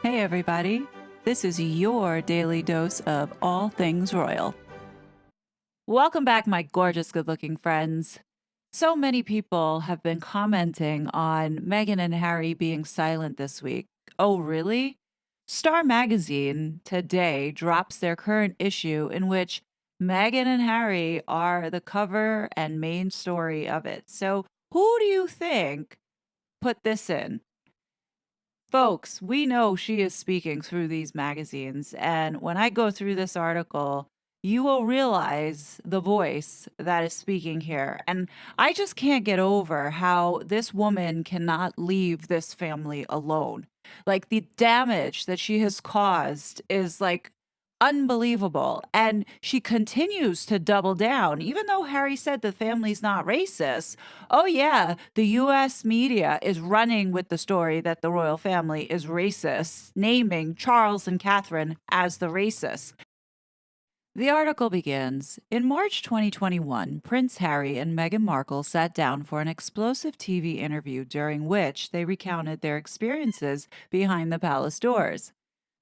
Hey, everybody. This is your daily dose of all things royal. Welcome back, my gorgeous, good looking friends. So many people have been commenting on Meghan and Harry being silent this week. Oh, really? Star Magazine today drops their current issue in which Meghan and Harry are the cover and main story of it. So, who do you think put this in? Folks, we know she is speaking through these magazines. And when I go through this article, you will realize the voice that is speaking here. And I just can't get over how this woman cannot leave this family alone. Like the damage that she has caused is like unbelievable. And she continues to double down, even though Harry said the family's not racist. Oh, yeah, the US media is running with the story that the royal family is racist, naming Charles and Catherine as the racists. The article begins in March 2021, Prince Harry and Meghan Markle sat down for an explosive TV interview during which they recounted their experiences behind the palace doors.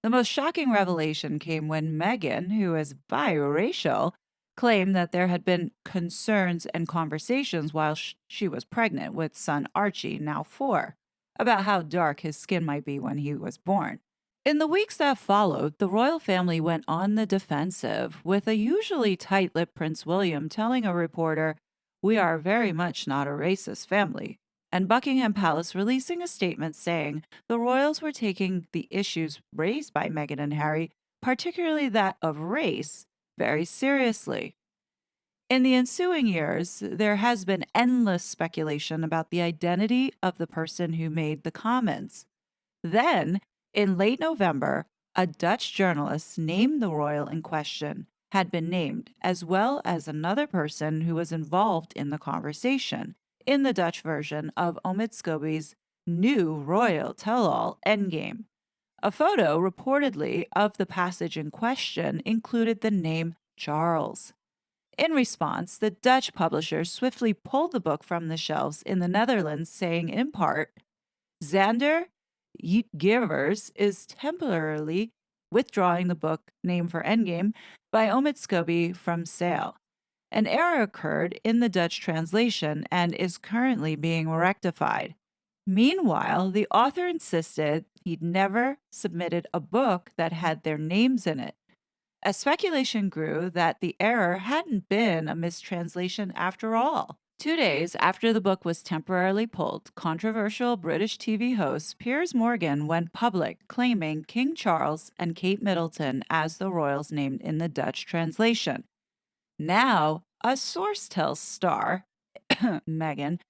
The most shocking revelation came when Meghan, who is biracial, claimed that there had been concerns and conversations while she was pregnant with son Archie, now 4, about how dark his skin might be when he was born. In the weeks that followed, the royal family went on the defensive, with a usually tight lipped Prince William telling a reporter, "We are very much not a racist family," and Buckingham Palace releasing a statement saying the royals were taking the issues raised by Meghan and Harry, particularly that of race, very seriously. In the ensuing years, there has been endless speculation about the identity of the person who made the comments. Then, in late November, a Dutch journalist named the royal in question had been named, as well as another person who was involved in the conversation, in the Dutch version of Omid Scobie's new royal tell-all Endgame. A photo reportedly of the passage in question included the name Charles. In response, the Dutch publisher swiftly pulled the book from the shelves in the Netherlands, saying in part, Xander Givers is temporarily withdrawing the book Name for Endgame by Omid Scobie from sale. An error occurred in the Dutch translation and is currently being rectified. Meanwhile, the author insisted he'd never submitted a book that had their names in it. As speculation grew that the error hadn't been a mistranslation after all. 2 days after the book was temporarily pulled, controversial British TV host Piers Morgan went public claiming King Charles and Kate Middleton as the royals named in the Dutch translation. Now, a source tells Star, Meghan,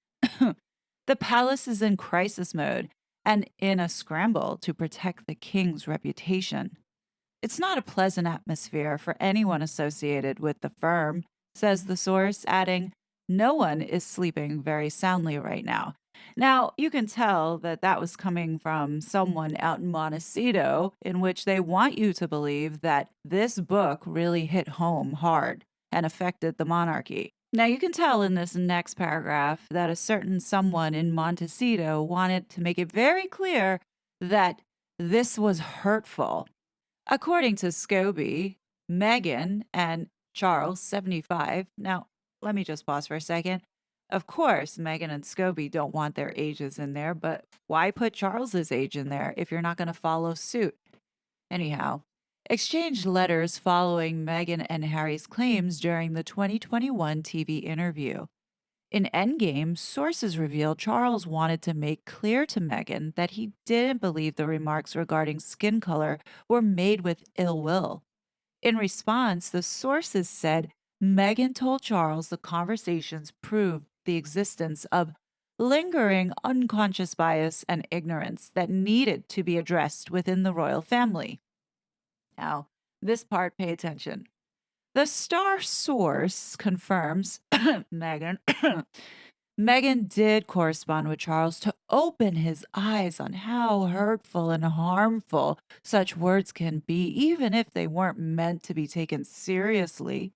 the palace is in crisis mode and in a scramble to protect the king's reputation. It's not a pleasant atmosphere for anyone associated with the firm, says the source, adding, no one is sleeping very soundly right now. Now, you can tell that that was coming from someone out in Montecito, in which they want you to believe that this book really hit home hard and affected the monarchy. Now, you can tell in this next paragraph that a certain someone in Montecito wanted to make it very clear that this was hurtful. According to Scobie, Meghan and Charles, 75. Now, let me just pause for a second. Of course, Meghan and Scobie don't want their ages in there, but why put Charles's age in there if you're not going to follow suit? Anyhow, exchanged letters following Meghan and Harry's claims during the 2021 TV interview. In Endgame, sources revealed Charles wanted to make clear to Meghan that he didn't believe the remarks regarding skin color were made with ill will. In response, the sources said Meghan told Charles the conversations proved the existence of lingering unconscious bias and ignorance that needed to be addressed within the royal family. Now, this part, pay attention. The Star source confirms Meghan Meghan did correspond with Charles to open his eyes on how hurtful and harmful such words can be, even if they weren't meant to be taken seriously.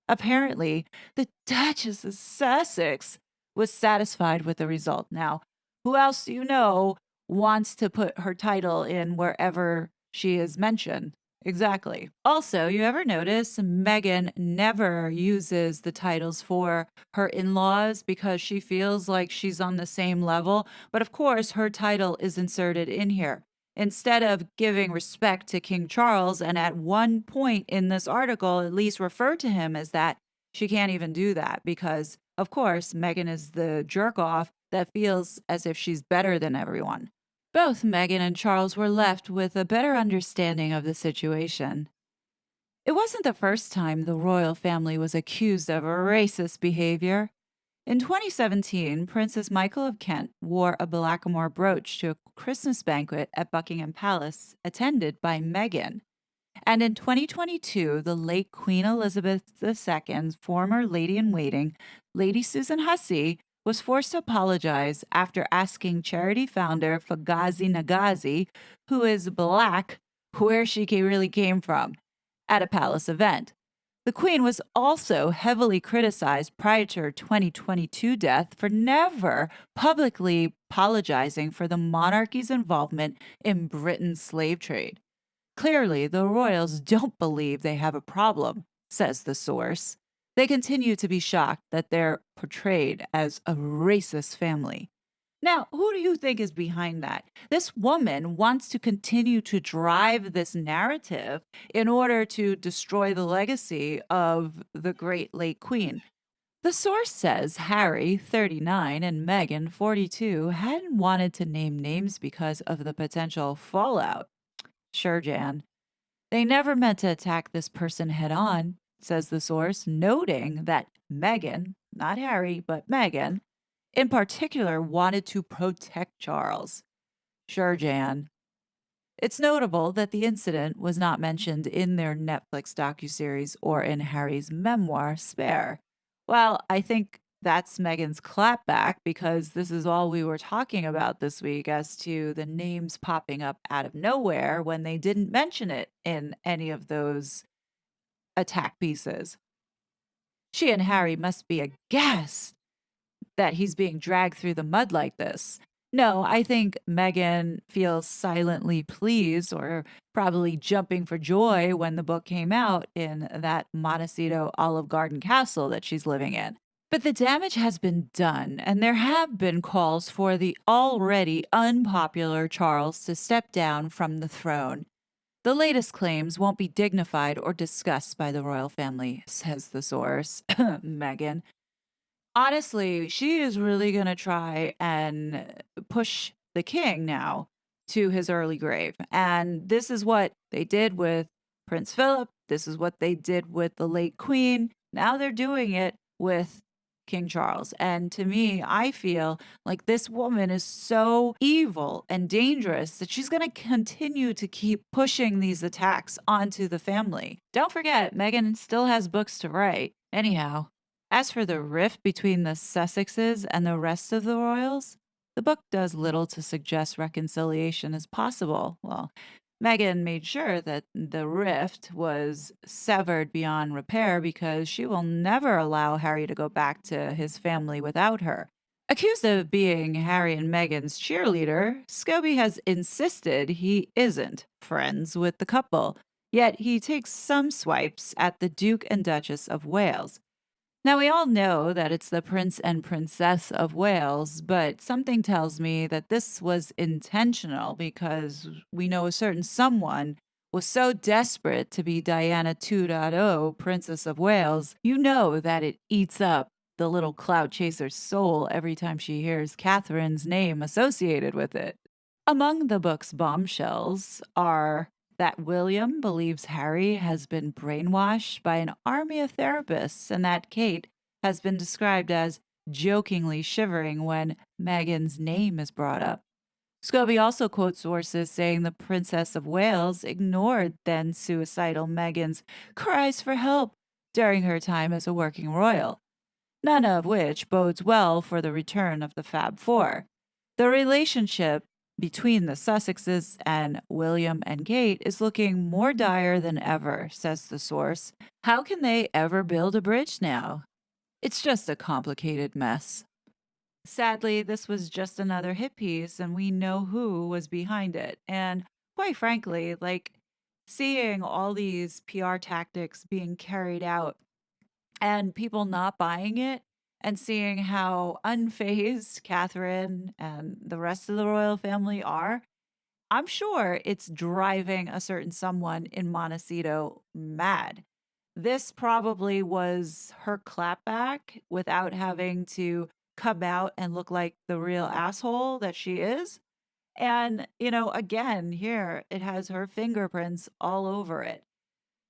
Apparently, the Duchess of Sussex was satisfied with the result. Now, who else do you know wants to put her title in wherever she is mentioned. Exactly. Also, you ever notice Meghan never uses the titles for her in laws because she feels like she's on the same level? But of course, her title is inserted in here. Instead of giving respect to King Charles, and at one point in this article, at least refer to him as that, she can't even do that because, of course, Meghan is the jerk off that feels as if she's better than everyone. Both Meghan and Charles were left with a better understanding of the situation. It wasn't the first time the royal family was accused of racist behavior. In 2017, Princess Michael of Kent wore a blackamoor brooch to a Christmas banquet at Buckingham Palace, attended by Meghan. And in 2022, the late Queen Elizabeth II's former lady in waiting, Lady Susan Hussey, was forced to apologize after asking charity founder Fugazi Nagazi, who is black, where she really came from at a palace event. The Queen was also heavily criticized prior to her 2022 death for never publicly apologizing for the monarchy's involvement in Britain's slave trade. Clearly, the royals don't believe they have a problem, says the source. They continue to be shocked that they're portrayed as a racist family. Now, who do you think is behind that? This woman wants to continue to drive this narrative in order to destroy the legacy of the great late queen. The source says Harry, 39, and Meghan, 42, hadn't wanted to name names because of the potential fallout. Sure, Jan. They never meant to attack this person head on, says the source, noting that Meghan, not Harry, but Meghan, in particular, wanted to protect Charles. Sure, Jan. It's notable that the incident was not mentioned in their Netflix docuseries or in Harry's memoir, Spare. Well, I think that's Meghan's clapback because this is all we were talking about this week as to the names popping up out of nowhere when they didn't mention it in any of those attack pieces. She and Harry must be aghast that he's being dragged through the mud like this. No, I think Meghan feels silently pleased or probably jumping for joy when the book came out in that Montecito Olive Garden castle that she's living in. But the damage has been done, and there have been calls for the already unpopular Charles to step down from the throne. The latest claims won't be dignified or discussed by the royal family, says the source, Meghan. Honestly, she is really going to try and push the king now to his early grave. And this is what they did with Prince Philip. This is what they did with the late queen. Now they're doing it with King Charles. And to me, I feel like this woman is so evil and dangerous that she's going to continue to keep pushing these attacks onto the family. Don't forget, Meghan still has books to write. Anyhow, as for the rift between the Sussexes and the rest of the royals, the book does little to suggest reconciliation is possible. Well, Meghan made sure that the rift was severed beyond repair because she will never allow Harry to go back to his family without her. Accused of being Harry and Meghan's cheerleader, Scobie has insisted he isn't friends with the couple, yet he takes some swipes at the Duke and Duchess of Wales. Now, we all know that it's the Prince and Princess of Wales, but something tells me that this was intentional because we know a certain someone was so desperate to be Diana 2.0, Princess of Wales, you know that it eats up the little cloud chaser's soul every time she hears Catherine's name associated with it. Among the book's bombshells are that William believes Harry has been brainwashed by an army of therapists and that Kate has been described as jokingly shivering when Meghan's name is brought up. Scobie also quotes sources saying the Princess of Wales ignored then suicidal Meghan's cries for help during her time as a working royal, none of which bodes well for the return of the Fab Four. The relationship between the Sussexes and William and Kate is looking more dire than ever, says the source. How can they ever build a bridge now? It's just a complicated mess. Sadly, this was just another hit piece, and we know who was behind it. And quite frankly, like seeing all these PR tactics being carried out and people not buying it and seeing how unfazed Catherine and the rest of the royal family are, I'm sure it's driving a certain someone in Montecito mad. This probably was her clapback without having to come out and look like the real asshole that she is. And, again, here it has her fingerprints all over it.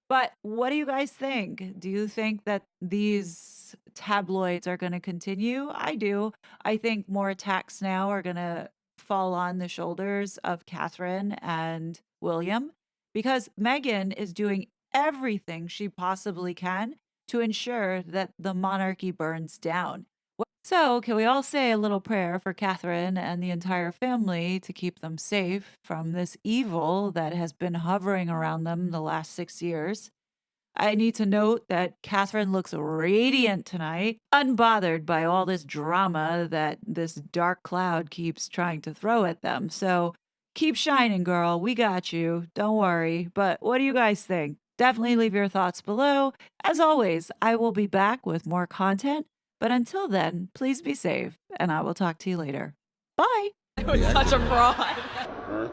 But what do you guys think? Do you think that these tabloids are gonna continue? I do. I think more attacks now are gonna fall on the shoulders of Catherine and William because Meghan is doing everything she possibly can to ensure that the monarchy burns down. So, can we all say a little prayer for Catherine and the entire family to keep them safe from this evil that has been hovering around them the last 6 years? I need to note that Catherine looks radiant tonight, unbothered by all this drama that this dark cloud keeps trying to throw at them. So keep shining, girl. We got you. Don't worry. But what do you guys think? Definitely leave your thoughts below. As always, I will be back with more content. But until then, please be safe, and I will talk to you later. Bye. I was such a fraud.